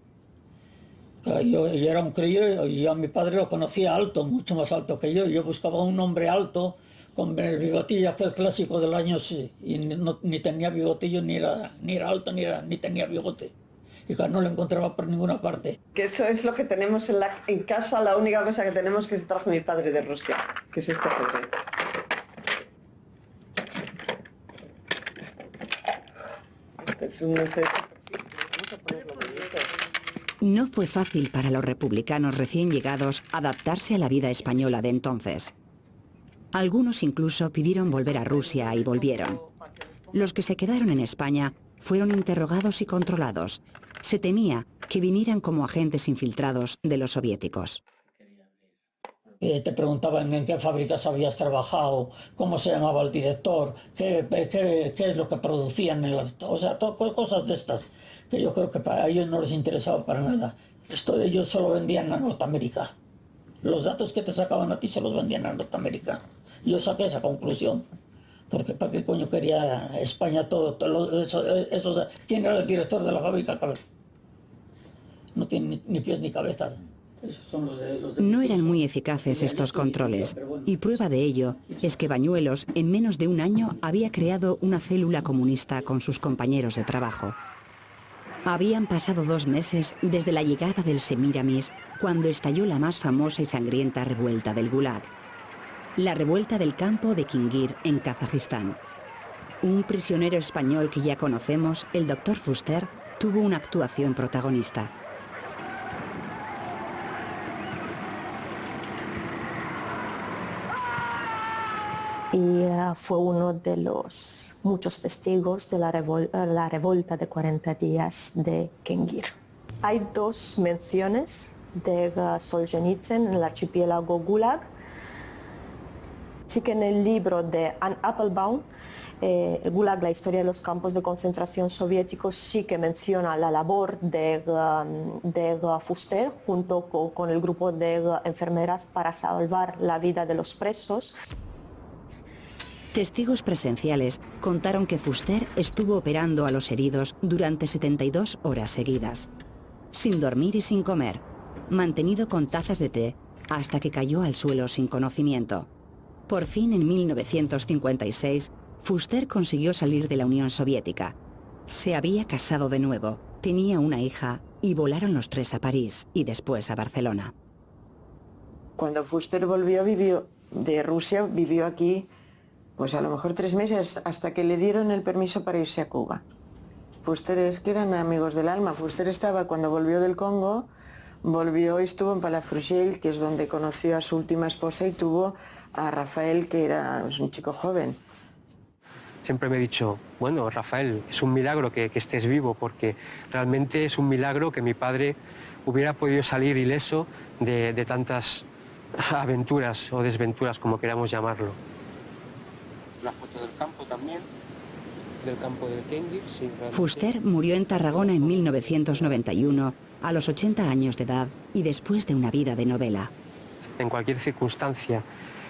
[SPEAKER 5] yo era un crío y yo a mi padre lo conocía alto, mucho más alto que yo buscaba a un hombre alto, con el bigotillo aquel clásico del año, sí, y ni tenía bigotillo, ni era alto, ni tenía bigote. Y claro, no lo encontraba por ninguna parte.
[SPEAKER 10] Que eso es lo que tenemos en casa, la única cosa que tenemos que se trajo mi padre de Rusia, que es esta foto. Es un efecto.
[SPEAKER 2] No fue fácil para los republicanos recién llegados adaptarse a la vida española de entonces. Algunos incluso pidieron volver a Rusia y volvieron. Los que se quedaron en España fueron interrogados y controlados. Se temía que vinieran como agentes infiltrados de los soviéticos.
[SPEAKER 5] Te preguntaban en qué fábricas habías trabajado, cómo se llamaba el director, qué es lo que producían, o sea, cosas de estas, que yo creo que para ellos no les interesaba para nada. Ellos solo vendían a Norteamérica. Los datos que te sacaban a ti se los vendían a Norteamérica. Yo saqué esa conclusión, porque ¿para qué coño quería España todo eso? ¿Quién era el director de la fábrica? No tiene ni pies ni cabeza.
[SPEAKER 2] No eran muy eficaces estos controles, y prueba de ello es que Bañuelos en menos de un año había creado una célula comunista con sus compañeros de trabajo. Habían pasado 2 meses desde la llegada del Semiramis, cuando estalló la más famosa y sangrienta revuelta del Gulag. La revuelta del campo de Kingir, en Kazajistán. Un prisionero español que ya conocemos, el Dr. Fuster, tuvo una actuación protagonista.
[SPEAKER 3] Y fue uno de los muchos testigos de la revuelta de 40 días de Kengir. Hay 2 menciones de Solzhenitsyn en el archipiélago Gulag Sí que en el libro de Anne Applebaum, el Gulag, la historia de los campos de concentración soviéticos, sí que menciona la labor de Fuster junto con el grupo de enfermeras para salvar la vida de los presos.
[SPEAKER 2] Testigos presenciales contaron que Fuster estuvo operando a los heridos durante 72 horas seguidas, sin dormir y sin comer, mantenido con tazas de té hasta que cayó al suelo sin conocimiento. Por fin, en 1956, Fuster consiguió salir de la Unión Soviética. Se había casado de nuevo, tenía una hija y volaron los tres a París y después a Barcelona.
[SPEAKER 7] Cuando Fuster volvió, de Rusia, vivió aquí pues a lo mejor 3 meses hasta que le dieron el permiso para irse a Cuba. Fuster es que eran amigos del alma. Fuster estaba, cuando volvió del Congo, volvió y estuvo en Palafrugell, que es donde conoció a su última esposa y tuvo a Rafael, que era un chico joven.
[SPEAKER 12] Siempre me he dicho, bueno, Rafael, es un milagro que estés vivo, porque realmente es un milagro que mi padre hubiera podido salir ileso de tantas aventuras o desventuras, como queramos llamarlo. La foto del campo también, del campo del Kendir. Sí,
[SPEAKER 2] Fuster murió en Tarragona en 1991, a los 80 años de edad y después de una vida de novela.
[SPEAKER 12] En cualquier circunstancia,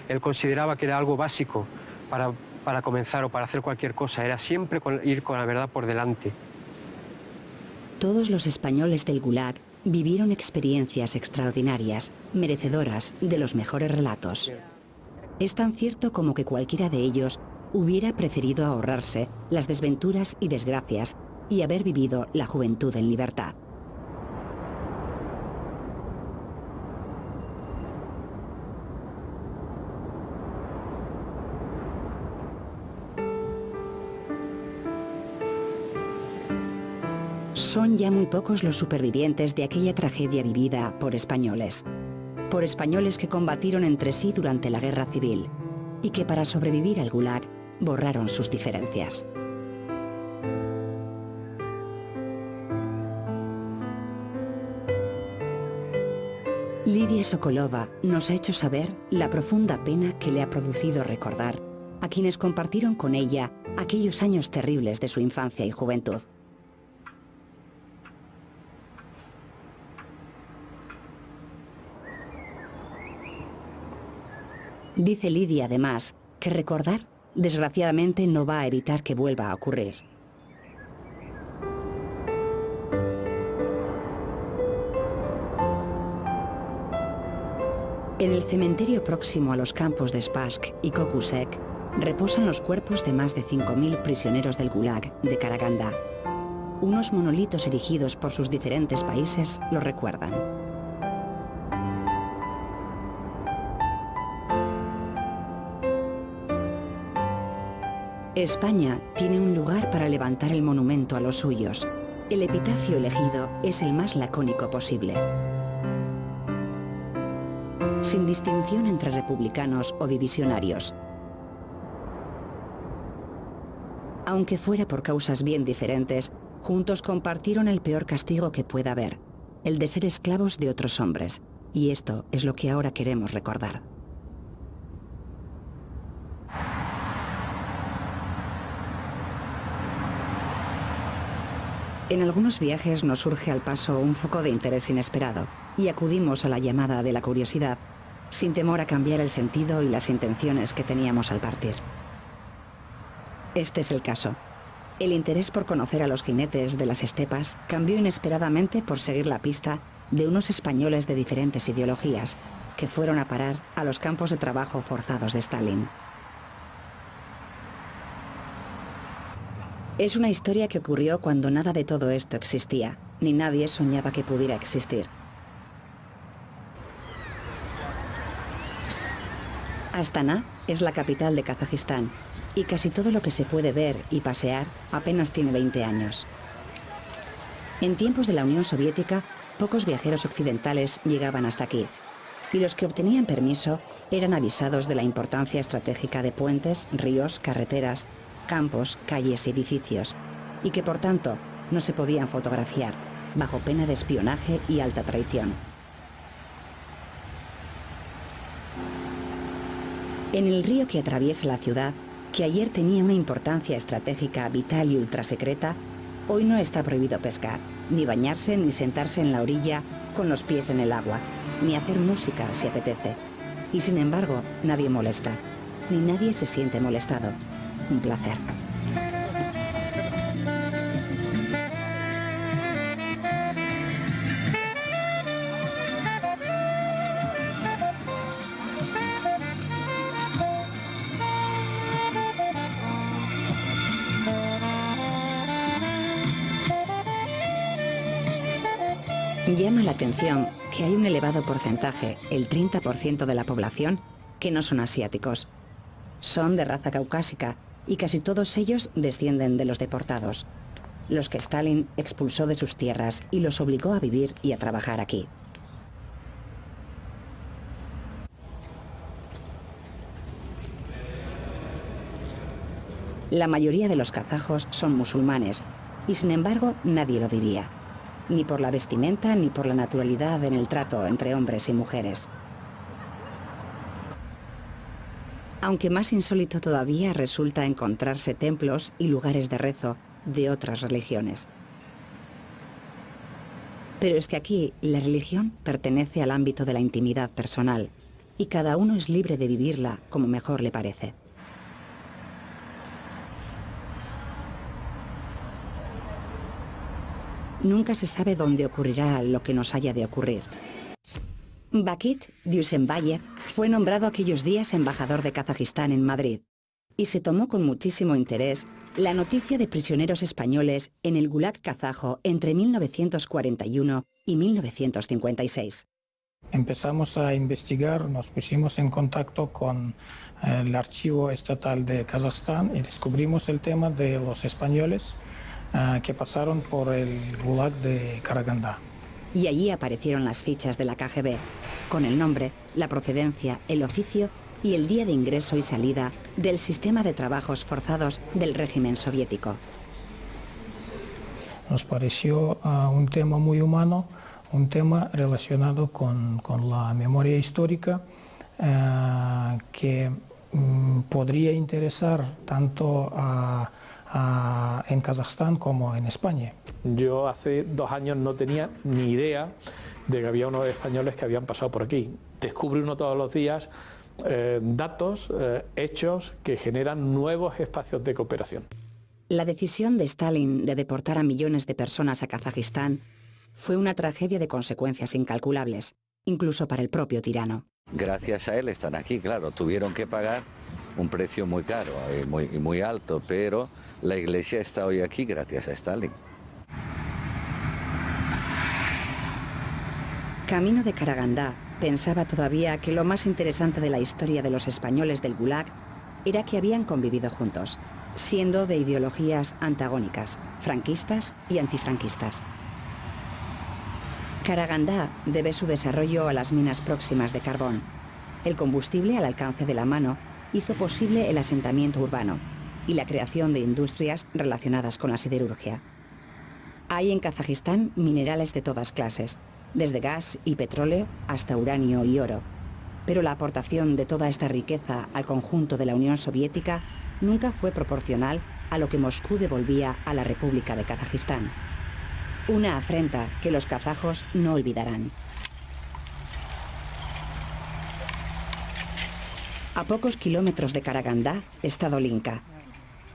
[SPEAKER 12] él consideraba que era algo básico para comenzar o para hacer cualquier cosa, era siempre ir con la verdad por delante.
[SPEAKER 2] Todos los españoles del Gulag vivieron experiencias extraordinarias, merecedoras de los mejores relatos. Es tan cierto como que cualquiera de ellos hubiera preferido ahorrarse las desventuras y desgracias y haber vivido la juventud en libertad. Son ya muy pocos los supervivientes de aquella tragedia vivida por españoles que combatieron entre sí durante la Guerra Civil y que para sobrevivir al Gulag borraron sus diferencias. Lidia Sokolova nos ha hecho saber la profunda pena que le ha producido recordar a quienes compartieron con ella aquellos años terribles de su infancia y juventud. Dice Lidia, además, que recordar, desgraciadamente, no va a evitar que vuelva a ocurrir. En el cementerio próximo a los campos de Spassk y Kokusek reposan los cuerpos de más de 5.000 prisioneros del Gulag de Karaganda. Unos monolitos erigidos por sus diferentes países lo recuerdan. España tiene un lugar para levantar el monumento a los suyos. El epitafio elegido es el más lacónico posible. Sin distinción entre republicanos o divisionarios. Aunque fuera por causas bien diferentes, juntos compartieron el peor castigo que pueda haber, el de ser esclavos de otros hombres. Y esto es lo que ahora queremos recordar. En algunos viajes nos surge al paso un foco de interés inesperado y acudimos a la llamada de la curiosidad, sin temor a cambiar el sentido y las intenciones que teníamos al partir. Este es el caso. El interés por conocer a los jinetes de las estepas cambió inesperadamente por seguir la pista de unos españoles de diferentes ideologías que fueron a parar a los campos de trabajo forzados de Stalin. Es una historia que ocurrió cuando nada de todo esto existía, ni nadie soñaba que pudiera existir. Astana es la capital de Kazajistán y casi todo lo que se puede ver y pasear apenas tiene 20 años. En tiempos de la Unión Soviética, pocos viajeros occidentales llegaban hasta aquí y los que obtenían permiso eran avisados de la importancia estratégica de puentes, ríos, carreteras, campos, calles y edificios, y que por tanto no se podían fotografiar, bajo pena de espionaje y alta traición. En el río que atraviesa la ciudad, que ayer tenía una importancia estratégica vital y ultrasecreta, hoy no está prohibido pescar, ni bañarse ni sentarse en la orilla con los pies en el agua, ni hacer música si apetece. Y sin embargo, nadie molesta, ni nadie se siente molestado. Un placer. Llama la atención que hay un elevado porcentaje, el 30% de la población, que no son asiáticos. Son de raza caucásica y casi todos ellos descienden de los deportados, los que Stalin expulsó de sus tierras y los obligó a vivir y a trabajar aquí. La mayoría de los kazajos son musulmanes y sin embargo nadie lo diría, ni por la vestimenta ni por la naturalidad en el trato entre hombres y mujeres. Aunque más insólito todavía resulta encontrarse templos y lugares de rezo de otras religiones. Pero es que aquí la religión pertenece al ámbito de la intimidad personal y cada uno es libre de vivirla como mejor le parece. Nunca se sabe dónde ocurrirá lo que nos haya de ocurrir. Vakit Dusenbayev fue nombrado aquellos días embajador de Kazajistán en Madrid y se tomó con muchísimo interés la noticia de prisioneros españoles en el Gulag kazajo entre 1941 y 1956.
[SPEAKER 15] Empezamos a investigar, nos pusimos en contacto con el Archivo Estatal de Kazajstán y descubrimos el tema de los españoles que pasaron por el Gulag de Karagandá.
[SPEAKER 2] Y allí aparecieron las fichas de la KGB, con el nombre, la procedencia, el oficio y el día de ingreso y salida del sistema de trabajos forzados del régimen soviético.
[SPEAKER 15] Nos pareció un tema muy humano, un tema relacionado con la memoria histórica que podría interesar tanto en Kazajstán como en España.
[SPEAKER 16] Yo hace 2 años no tenía ni idea de que había unos españoles que habían pasado por aquí. Descubre uno todos los días datos, hechos que generan nuevos espacios de cooperación.
[SPEAKER 2] La decisión de Stalin de deportar a millones de personas a Kazajistán fue una tragedia de consecuencias incalculables, incluso para el propio tirano.
[SPEAKER 17] Gracias a él están aquí, claro, tuvieron que pagar un precio muy caro y muy alto, pero la Iglesia está hoy aquí gracias a Stalin.
[SPEAKER 2] Camino de Karagandá pensaba todavía que lo más interesante de la historia de los españoles del Gulag era que habían convivido juntos, siendo de ideologías antagónicas, franquistas y antifranquistas. Karagandá debe su desarrollo a las minas próximas de carbón. El combustible al alcance de la mano hizo posible el asentamiento urbano y la creación de industrias relacionadas con la siderurgia. Hay en Kazajistán minerales de todas clases, desde gas y petróleo hasta uranio y oro. Pero la aportación de toda esta riqueza al conjunto de la Unión Soviética nunca fue proporcional a lo que Moscú devolvía a la República de Kazajistán. Una afrenta que los kazajos no olvidarán. A pocos kilómetros de Karagandá está Dolinka.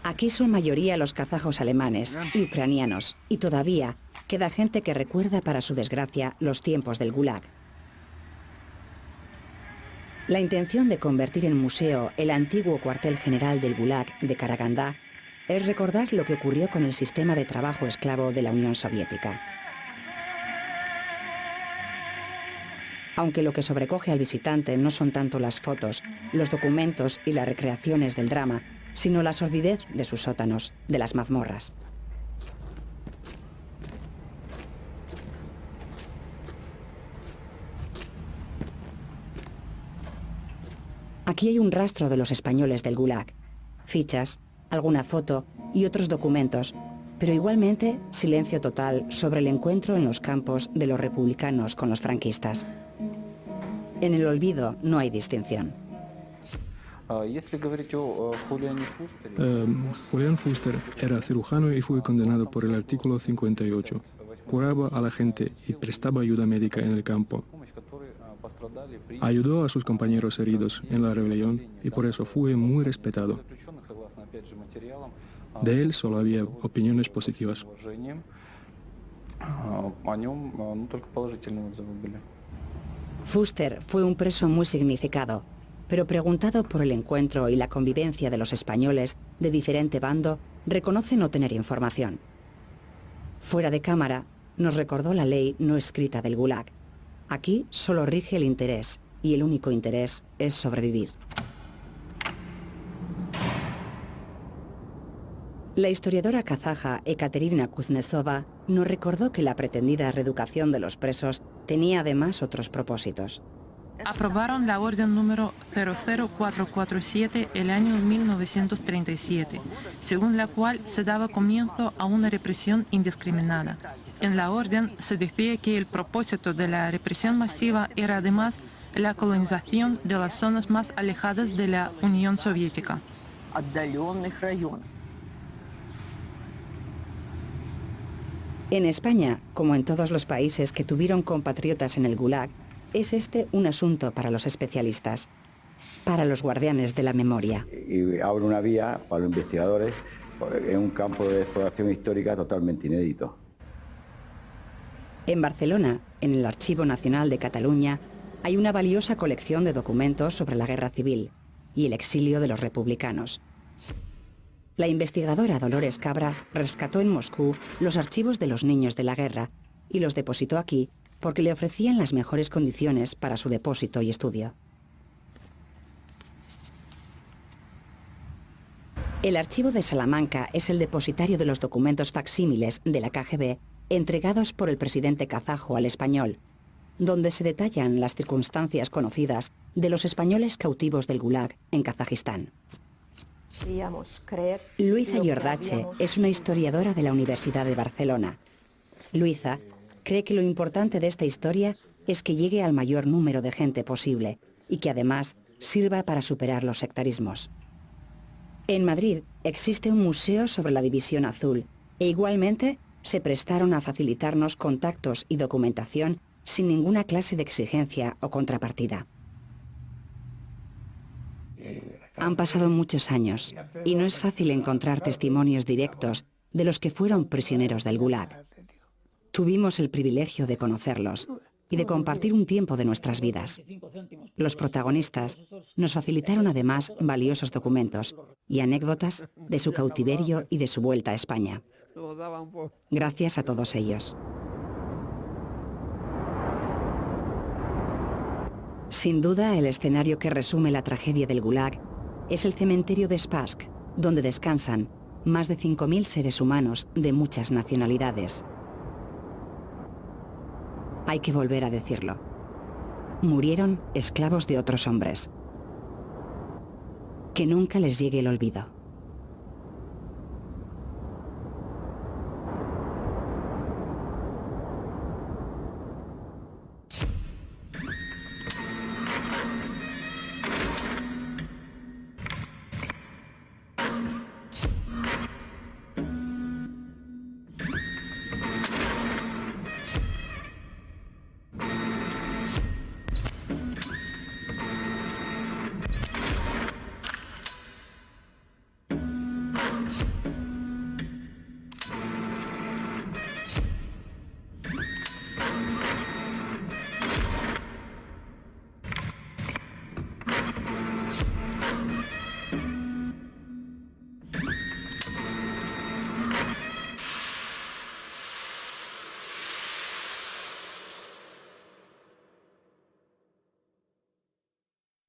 [SPEAKER 2] Aquí son mayoría los kazajos alemanes y ucranianos, y todavía queda gente que recuerda para su desgracia los tiempos del Gulag. La intención de convertir en museo el antiguo cuartel general del Gulag de Karagandá es recordar lo que ocurrió con el sistema de trabajo esclavo de la Unión Soviética. Aunque lo que sobrecoge al visitante no son tanto las fotos, los documentos y las recreaciones del drama, sino la sordidez de sus sótanos, de las mazmorras. Aquí hay un rastro de los españoles del Gulag, fichas, alguna foto y otros documentos, pero igualmente silencio total sobre el encuentro en los campos de los republicanos con los franquistas. En el olvido no hay distinción.
[SPEAKER 18] Julián Fuster era cirujano y fue condenado por el artículo 58. Curaba a la gente y prestaba ayuda médica en el campo. Ayudó a sus compañeros heridos en la rebelión y por eso fue muy respetado. De él solo había opiniones positivas.
[SPEAKER 2] Fuster fue un preso muy significado, pero preguntado por el encuentro y la convivencia de los españoles de diferente bando, reconoce no tener información. Fuera de cámara, nos recordó la ley no escrita del Gulag. Aquí solo rige el interés, y el único interés es sobrevivir. La historiadora kazaja Ekaterina Kuznetsova nos recordó que la pretendida reeducación de los presos tenía además otros propósitos.
[SPEAKER 19] Aprobaron la orden número 00447 el año 1937, según la cual se daba comienzo a una represión indiscriminada. En la orden se decía que el propósito de la represión masiva era además la colonización de las zonas más alejadas de la Unión Soviética.
[SPEAKER 2] En España, como en todos los países que tuvieron compatriotas en el Gulag, es este un asunto para los especialistas, para los guardianes de la memoria.
[SPEAKER 20] Y abre una vía para los investigadores en un campo de exploración histórica totalmente inédito.
[SPEAKER 2] En Barcelona, en el Archivo Nacional de Cataluña, hay una valiosa colección de documentos sobre la guerra civil y el exilio de los republicanos. La investigadora Dolores Cabra rescató en Moscú los archivos de los niños de la guerra y los depositó aquí porque le ofrecían las mejores condiciones para su depósito y estudio. El archivo de Salamanca es el depositario de los documentos facsímiles de la KGB entregados por el presidente kazajo al español, donde se detallan las circunstancias conocidas de los españoles cautivos del Gulag en Kazajistán. Luisa Iordache es una historiadora de la Universidad de Barcelona. Luisa cree que lo importante de esta historia es que llegue al mayor número de gente posible y que además sirva para superar los sectarismos. En Madrid existe un museo sobre la División Azul e igualmente se prestaron a facilitarnos contactos y documentación sin ninguna clase de exigencia o contrapartida. Han pasado muchos años y no es fácil encontrar testimonios directos de los que fueron prisioneros del Gulag. Tuvimos el privilegio de conocerlos y de compartir un tiempo de nuestras vidas. Los protagonistas nos facilitaron además valiosos documentos y anécdotas de su cautiverio y de su vuelta a España. Gracias a todos ellos. Sin duda, el escenario que resume la tragedia del Gulag es el cementerio de Spassk, donde descansan más de 5.000 seres humanos de muchas nacionalidades. Hay que volver a decirlo. Murieron esclavos de otros hombres. Que nunca les llegue el olvido.